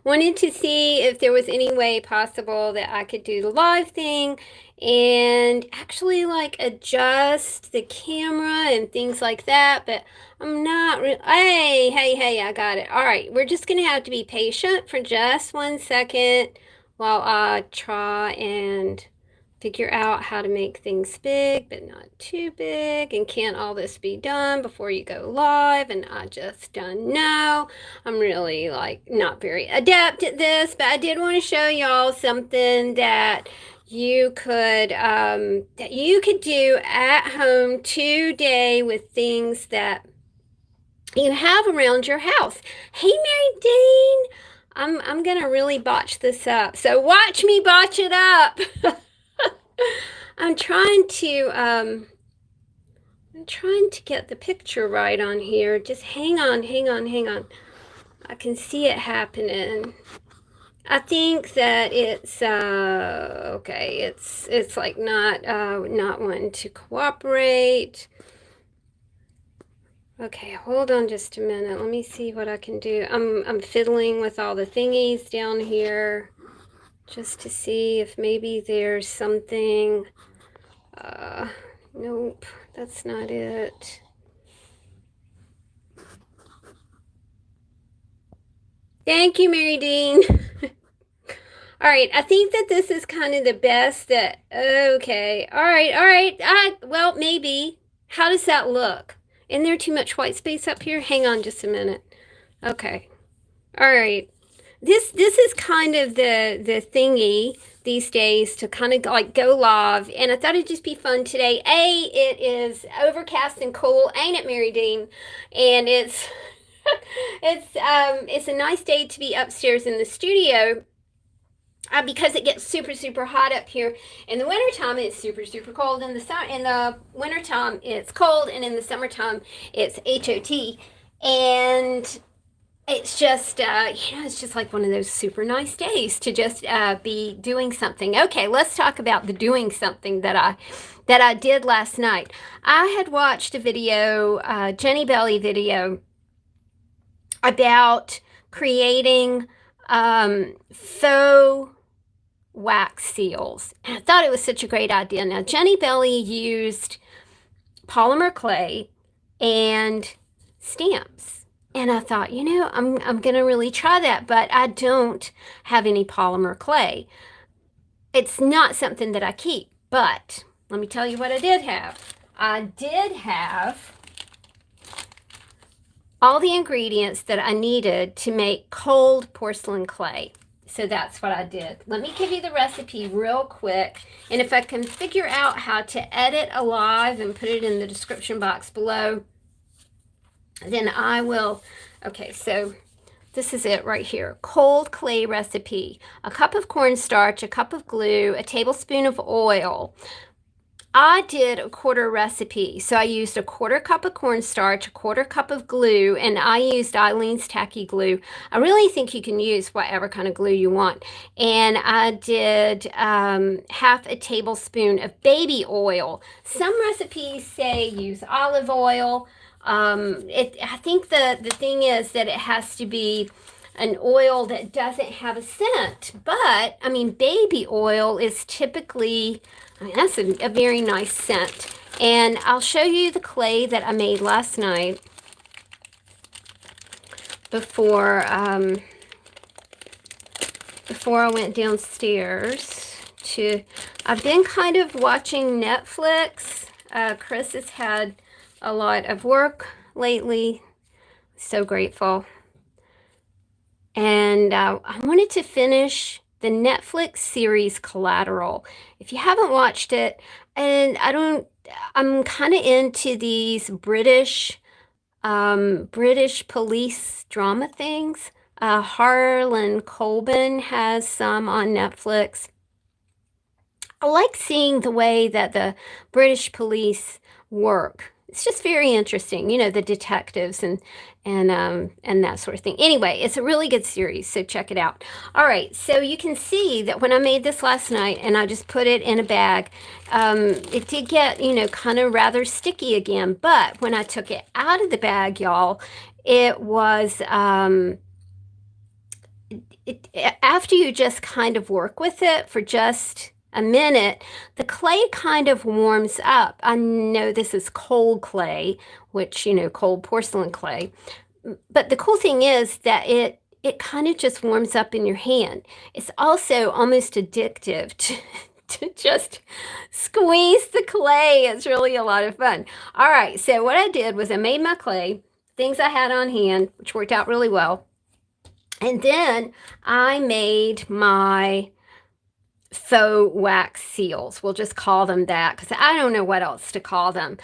wanted to see if there was any way possible that I could do the live thing and actually like adjust the camera and things like that, but I'm not re hey, I got it. All right, we're just gonna have to be patient for just 1 second while I try and figure out how to make things big, but not too big. And can't all this be done before you go live? And I just don't know. I'm really like not very adept at this, but I did want to show y'all something that you could do at home today with things that you have around your house. Hey, Mary Dean, I'm gonna really botch this up. So watch me botch it up. I'm trying to get the picture right on here. Just hang on. I can see it happening. I think that it's okay. It's like not wanting to cooperate. Okay, hold on just a minute. Let me see what I can do. I'm fiddling with all the thingies down here just to see if maybe there's something. Nope, that's not it. Thank you, Mary Dean. All right, I think that this is kind of the best that, okay. All right. Well, maybe. How does that look? Isn't there too much white space up here? Hang on just a minute. Okay. All right. This is kind of the thingy these days to kind of like go live, and I thought it'd just be fun today. It is overcast and cool, ain't it, Mary Dean? And it's it's a nice day to be upstairs in the studio. Because it gets super hot up here in the wintertime. It's super cold in the wintertime it's cold, and in the summertime it's hot. And it's just it's just like one of those super nice days to just be doing something. Okay, let's talk about the doing something that I did last night. I had watched a video, Jennibellie video, about creating faux wax seals. And I thought it was such a great idea. Now, Jennibellie used polymer clay and stamps. And I thought, I'm going to really try that, but I don't have any polymer clay. It's not something that I keep, but let me tell you what I did have. I did have all the ingredients that I needed to make cold porcelain clay. So that's what I did. Let me give you the recipe real quick. And if I can figure out how to edit a live and put it in the description box below, then I will. Okay, so this is it right here. Cold clay recipe. A cup of cornstarch, a cup of glue, a tablespoon of oil. I did a quarter recipe, so I used a quarter cup of cornstarch, a quarter cup of glue, and I used Eileen's tacky glue. I really think you can use whatever kind of glue you want. And I did half a tablespoon of baby oil. Some recipes say use olive oil. I think the thing is that it has to be an oil that doesn't have a scent. But, I mean, baby oil is typically, that's a very nice scent. And I'll show you the clay that I made last night before I went downstairs I've been kind of watching Netflix. Chris has had a lot of work lately. So grateful. And I wanted to finish the Netflix series Collateral. If you haven't watched it, and I'm kind of into these British police drama things. Harlan Coben has some on Netflix. I like seeing the way that the British police work. It's just very interesting, the detectives and that sort of thing. Anyway, it's a really good series, so check it out. All right, so you can see that when I made this last night and I just put it in a bag, it did get, kind of rather sticky again. But when I took it out of the bag, y'all, it was after you just kind of work with it for just a minute, the clay kind of warms up. I know this is cold clay, which, cold porcelain clay. But the cool thing is that it kind of just warms up in your hand. It's also almost addictive to just squeeze the clay. It's really a lot of fun. All right, so what I did was I made my clay, things I had on hand, which worked out really well. And then I made my faux wax seals. We'll just call them that because I don't know what else to call them.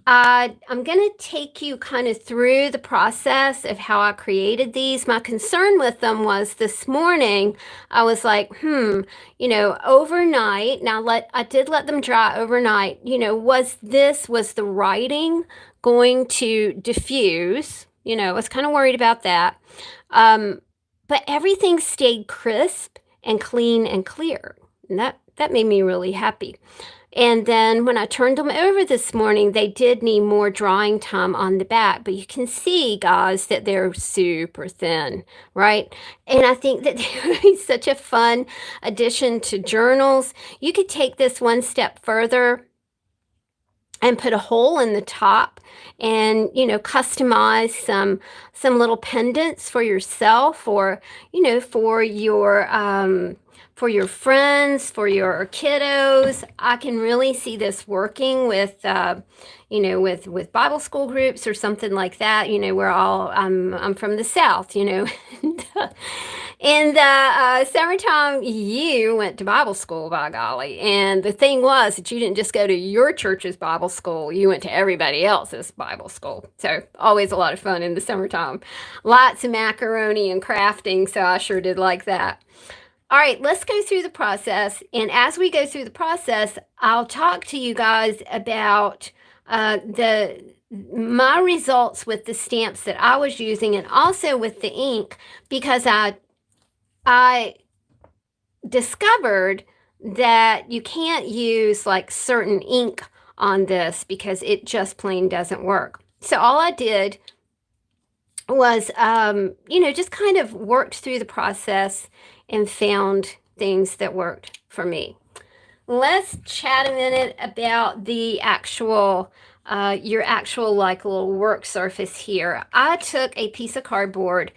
I'm going to take you kind of through the process of how I created these. My concern with them was this morning, I was like, overnight. Now I did let them dry overnight. Was the writing going to diffuse? I was kind of worried about that. But everything stayed crisp and clean and clear. And that made me really happy. And then when I turned them over this morning, they did need more drying time on the back. But you can see, guys, that they're super thin, right? And I think that they would be such a fun addition to journals. You could take this one step further and put a hole in the top and customize some little pendants for yourself, or for your friends, for your kiddos. I can really see this working with with Bible school groups or something like that. We're all I'm from the South, In the summertime, you went to Bible school, by golly. And the thing was that you didn't just go to your church's Bible school, you went to everybody else's Bible school. So always a lot of fun in the summertime. Lots of macaroni and crafting, so I sure did like that. All right, let's go through the process. And as we go through the process, I'll talk to you guys about my results with the stamps that I was using, and also with the ink, because I discovered that you can't use like certain ink on this because it just plain doesn't work. So all I did was, just kind of worked through the process and found things that worked for me. Let's chat a minute about the your actual like little work surface here. I took a piece of cardboard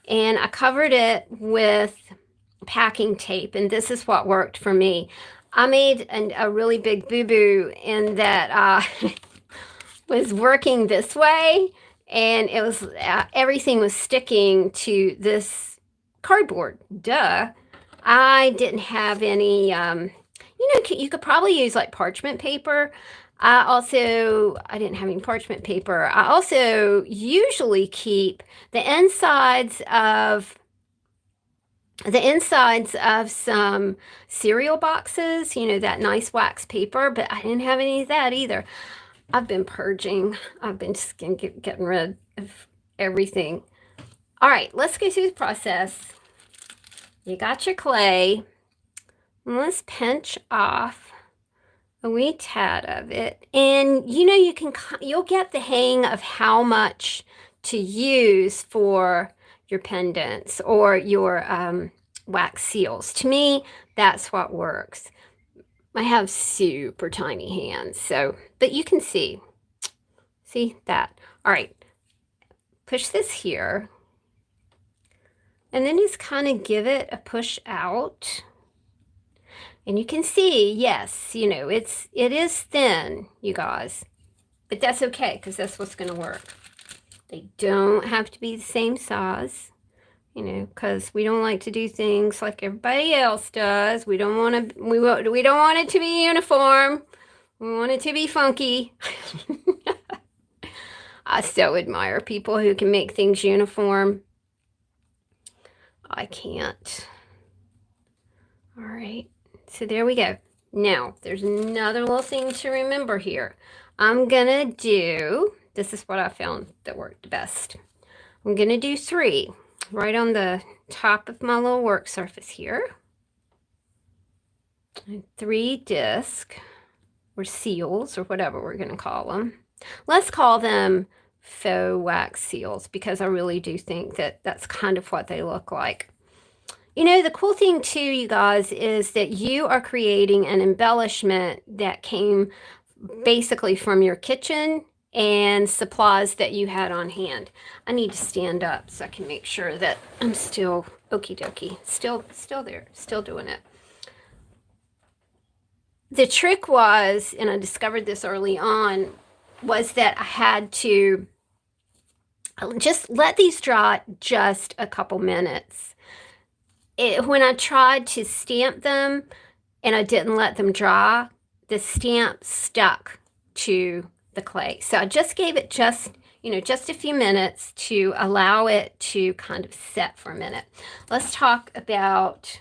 and I covered it with packing tape, and this is what worked for me. I made a really big boo-boo in that I was working this way, and it was everything was sticking to this cardboard. Duh. I didn't have any, you could probably use like parchment paper. I didn't have any parchment paper. I also usually keep the insides of some cereal boxes, that nice wax paper, but I didn't have any of that either. I've been purging. I've been just getting rid of everything. All right, let's go through the process. You got your clay. Let's pinch off a wee tad of it. And you'll get the hang of how much to use for your pendants or your wax seals. To me, that's what works. I have super tiny hands, but you can see that. All right, push this here, and then just kind of give it a push out. And you can see, yes, it is thin, you guys, but that's okay because that's what's going to work. They don't have to be the same size, because we don't like to do things like everybody else does. We don't want to. We don't want it to be uniform. We want it to be funky. I so admire people who can make things uniform. I can't. All right. So there we go. Now, there's another little thing to remember here. I'm gonna do, this is what I found that worked the best. I'm gonna do 3 right on the top of my little work surface here. 3 discs, or seals, or whatever we're gonna call them. Let's call them faux wax seals, because I really do think that that's kind of what they look like. You know, the cool thing too, you guys, is that you are creating an embellishment that came basically from your kitchen and supplies that you had on hand. I need to stand up so I can make sure that I'm still okie dokie, still there, still doing it. The trick was, and I discovered this early on, was that I had to just let these dry just a couple minutes. When I tried to stamp them and I didn't let them dry, the stamp stuck to the clay. So I just gave it just a few minutes to allow it to kind of set for a minute. Let's talk about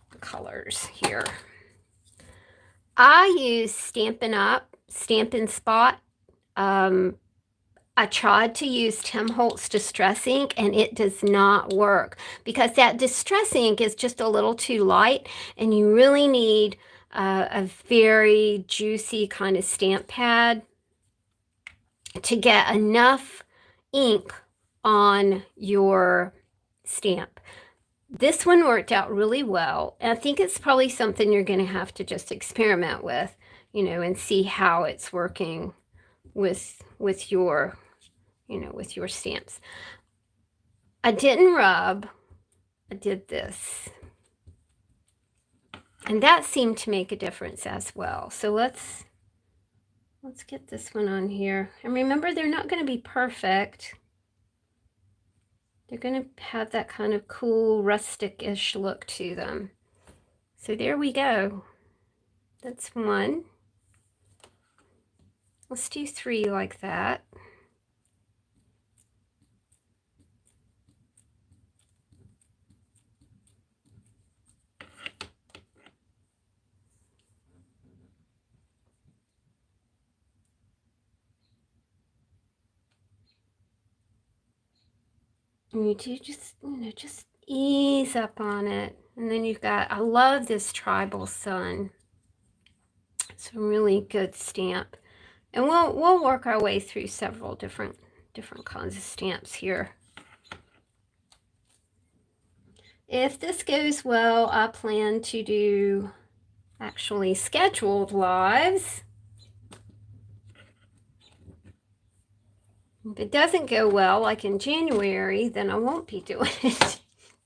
the colors here. I use Stampin' Up, Stampin' Spot. I tried to use Tim Holtz Distress Ink and it does not work because that Distress Ink is just a little too light and you really need a very juicy kind of stamp pad to get enough ink on your stamp. This one worked out really well, and I think it's probably something you're going to have to just experiment with, and see how it's working with your with your stamps. I didn't rub, I did this. And that seemed to make a difference as well. So let's get this one on here. And remember, they're not going to be perfect. They're going to have that kind of cool rustic-ish look to them. So there we go. That's one. Let's do 3 like that. And you do just ease up on it. And then you've got, I love this tribal sun. It's a really good stamp. And we'll work our way through several different kinds of stamps here. If this goes well, I plan to do actually scheduled lives. If it doesn't go well, like in January, then I won't be doing it.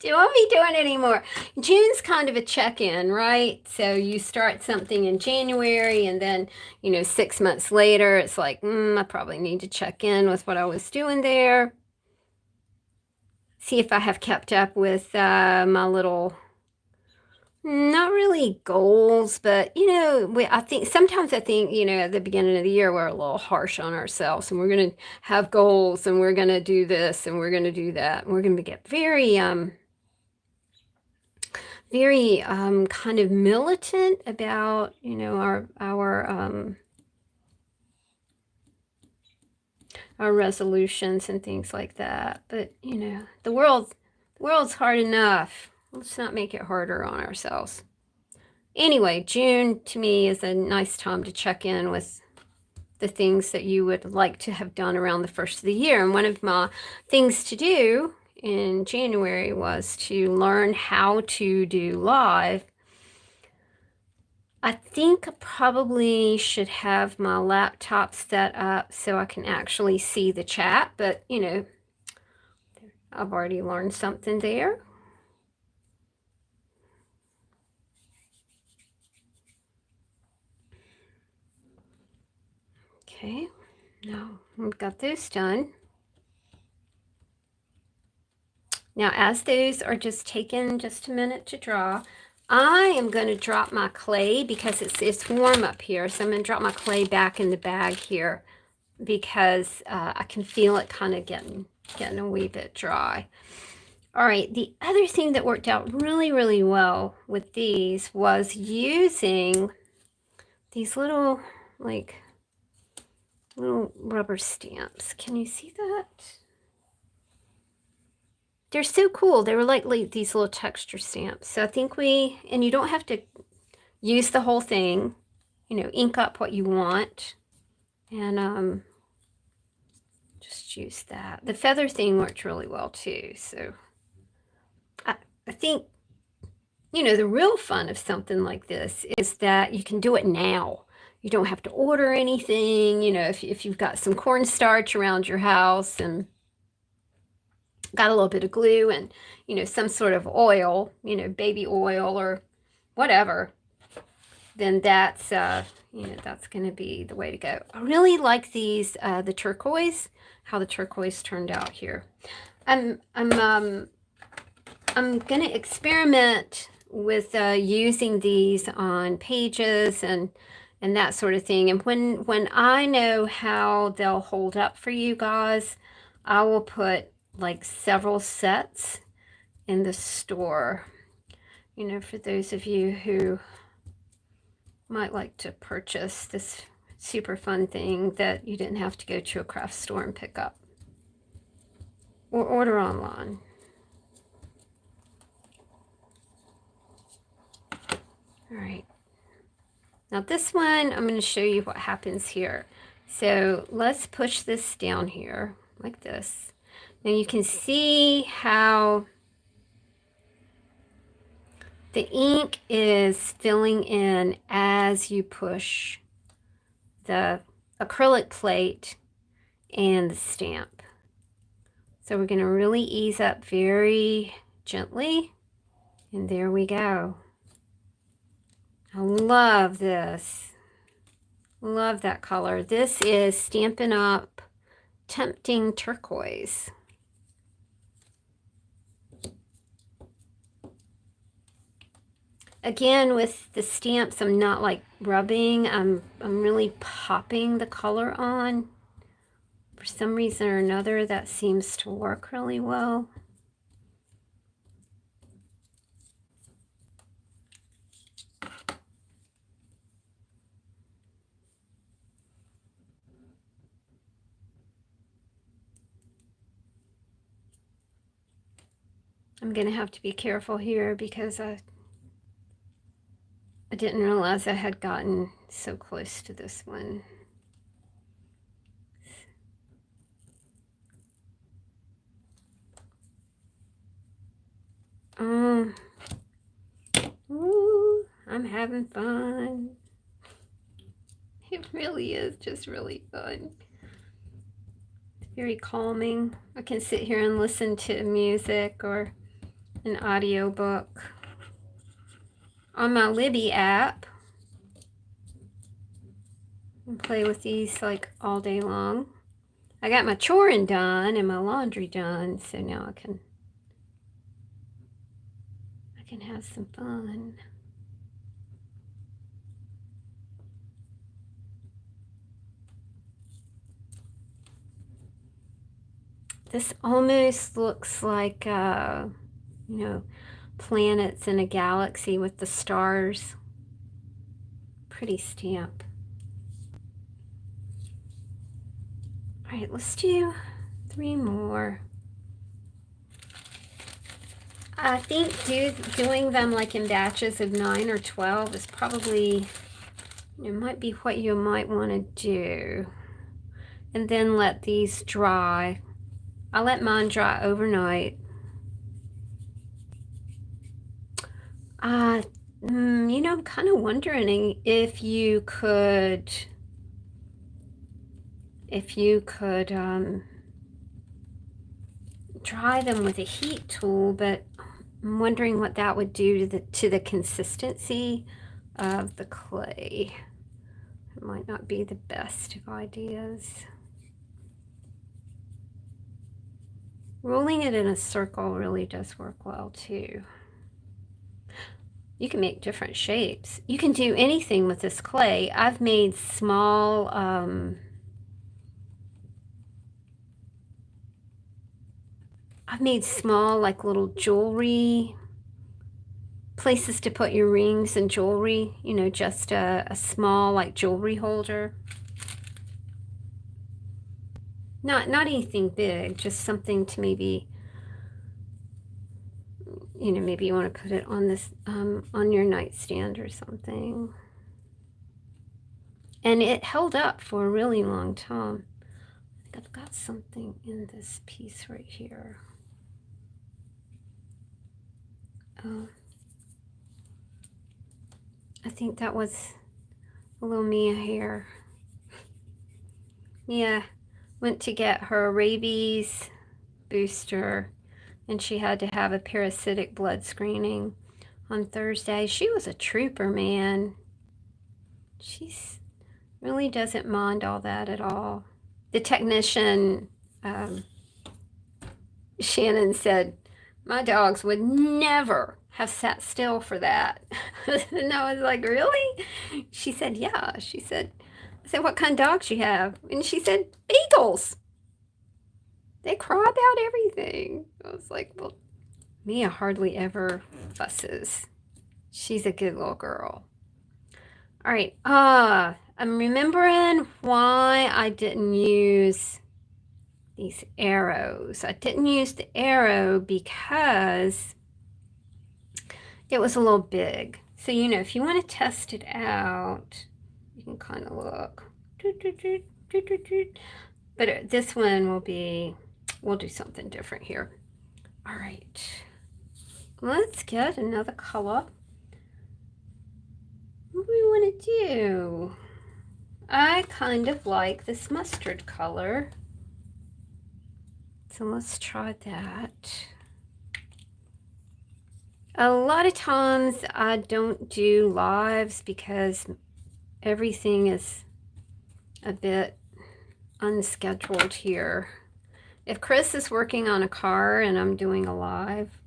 I won't be doing it anymore. June's kind of a check-in, right? So you start something in January, and then, 6 months later, it's like, I probably need to check in with what I was doing there. See if I have kept up with my little, not really goals, but sometimes I think at the beginning of the year we're a little harsh on ourselves, and we're going to have goals, and we're going to do this, and we're going to do that, and we're going to get very kind of militant about our resolutions and things like that. But the world's hard enough. Let's not make it harder on ourselves. Anyway, June to me is a nice time to check in with the things that you would like to have done around the first of the year. And one of my things to do in January was to learn how to do live. I think I probably should have my laptop set up so I can actually see the chat, but I've already learned something there. Okay, now we've got those done. Now, as those are just taking just a minute to dry, I am going to drop my clay because it's warm up here. So I'm going to drop my clay back in the bag here because I can feel it kind of getting a wee bit dry. All right, the other thing that worked out really, really well with these was using these little rubber stamps. Can you see that? They're so cool. They were like these little texture stamps. So I think and you don't have to use the whole thing, ink up what you want. And just use that. The feather thing worked really well too. So I think think, you know, the real fun of something like this is that you can do it now. You don't have to order anything. You know, if you've got some cornstarch around your house and got a little bit of glue and, you know, some sort of oil, you know, baby oil or whatever, then that's, you know, that's going to be the way to go. I really like these, the turquoise, how the turquoise turned out here. I'm going to experiment with using these on pages and that sort of thing. And when I know how they'll hold up for you guys, I will put like several sets in the store, you know, for those of you who might like to purchase this super fun thing that you didn't have to go to a craft store and pick up or order online. All right. Now this one, I'm going to show you what happens here. So let's push this down here like this. Now you can see how the ink is filling in as you push the acrylic plate and the stamp. So we're going to really ease up very gently, and there we go. I love this. Love that color. This is Stampin' Up! Tempting Turquoise. Again, with the stamps, I'm not like rubbing. I'm really popping the color on. For some reason or another, that seems to work really well. I'm going to have to be careful here because I didn't realize I had gotten so close to this one. Ooh, I'm having fun. It really is just really fun. It's very calming. I can sit here and listen to music or an audiobook on my Libby app and play with these like all day long. I got my choring done and my laundry done, so now I can have some fun. This almost looks like, you know, planets in a galaxy with the stars. Pretty stamp. All right, let's do 3 more. I think doing them like in batches of 9 or 12 is probably, it might be what you might want to do. And then let these dry. I let mine dry overnight. You know, I'm kind of wondering if you could dry them with a heat tool, but I'm wondering what that would do to the consistency of the clay. It might not be the best of ideas. Rolling it in a circle really does work well too. You can make different shapes. You can do anything with this clay. I've made small, like little jewelry, places to put your rings and jewelry, you know, just a small like jewelry holder. Not anything big, just something to maybe, you know, maybe you want to put it on this, on your nightstand or something. And it held up for a really long time. I think I've got something in this piece right here. I think that was a little Mia hair. Mia went to get her rabies booster, and she had to have a parasitic blood screening on Thursday. She was a trooper, man. She's really doesn't mind all that at all. The technician, Shannon said, my dogs would never have sat still for that. And I was like, really? She said, yeah. She said, I said, what kind of dogs you have? And she said, beagles. They cry about everything. I was like, well, Mia hardly ever fusses. She's a good little girl. All right. I'm remembering why I didn't use these arrows. I didn't use the arrow because it was a little big. So, you know, if you want to test it out, you can kind of look. But this one will be, we'll do something different here. All right. Let's get another color. What do we want to do? I kind of like this mustard color. So let's try that. A lot of times I don't do lives because everything is a bit unscheduled here. If Chris is working on a car and I'm doing a live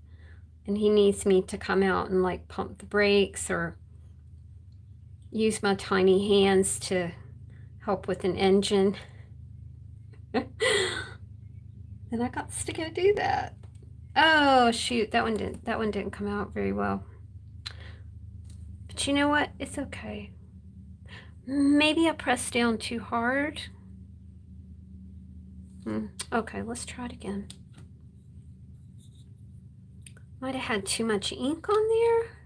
and he needs me to come out and like pump the brakes or use my tiny hands to help with an engine, then I got to go do that. Oh shoot, that one didn't come out very well. But you know what? It's okay. Maybe I pressed down too hard. Okay, let's try it again. Might have had too much ink on there.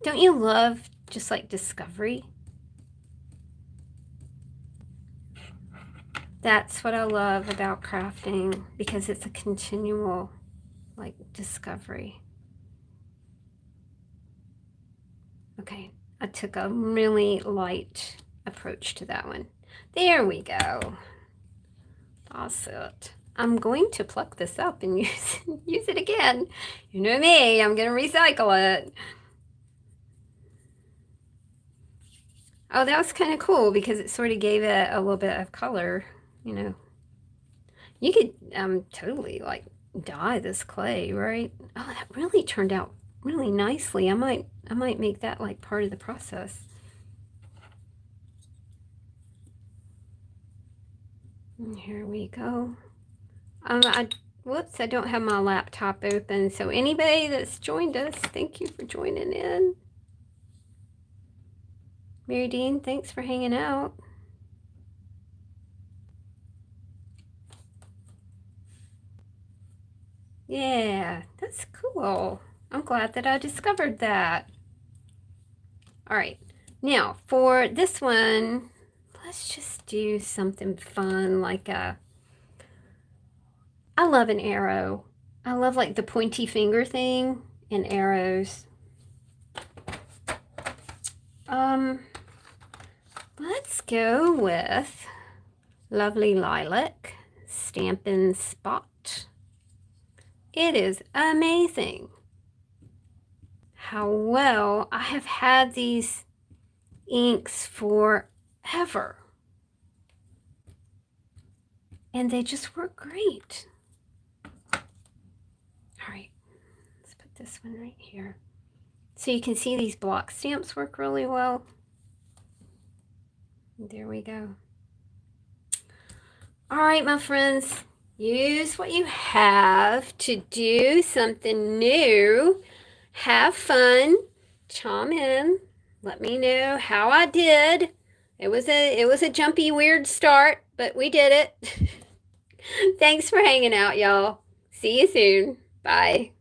Don't you love just like discovery? That's what I love about crafting, because it's a continual like discovery. Okay, I took a really light approach to that one. There we go. That's it. I'm going to pluck this up and use it again. You know me, I'm going to recycle it. Oh, that was kind of cool because it sort of gave it a little bit of color, you know. You could totally like dye this clay, right? Oh, that really turned out really nicely. I might make that like part of the process. And here we go. Whoops, I don't have my laptop open. So anybody that's joined us, thank you for joining in. Mary Dean, thanks for hanging out. Yeah, that's cool. I'm glad that I discovered that. All right, now for this one, let's just do something fun like I love an arrow. I love like the pointy finger thing and arrows. Let's go with Lovely Lilac Stampin' Spot. It is amazing how well I have had these inks forever. And they just work great. All right, let's put this one right here. So you can see these block stamps work really well. There we go. All right, my friends, use what you have to do something new. Have fun. Chime in. Let me know how I did. It was a jumpy, weird start, but we did it. Thanks for hanging out, y'all. See you soon. Bye.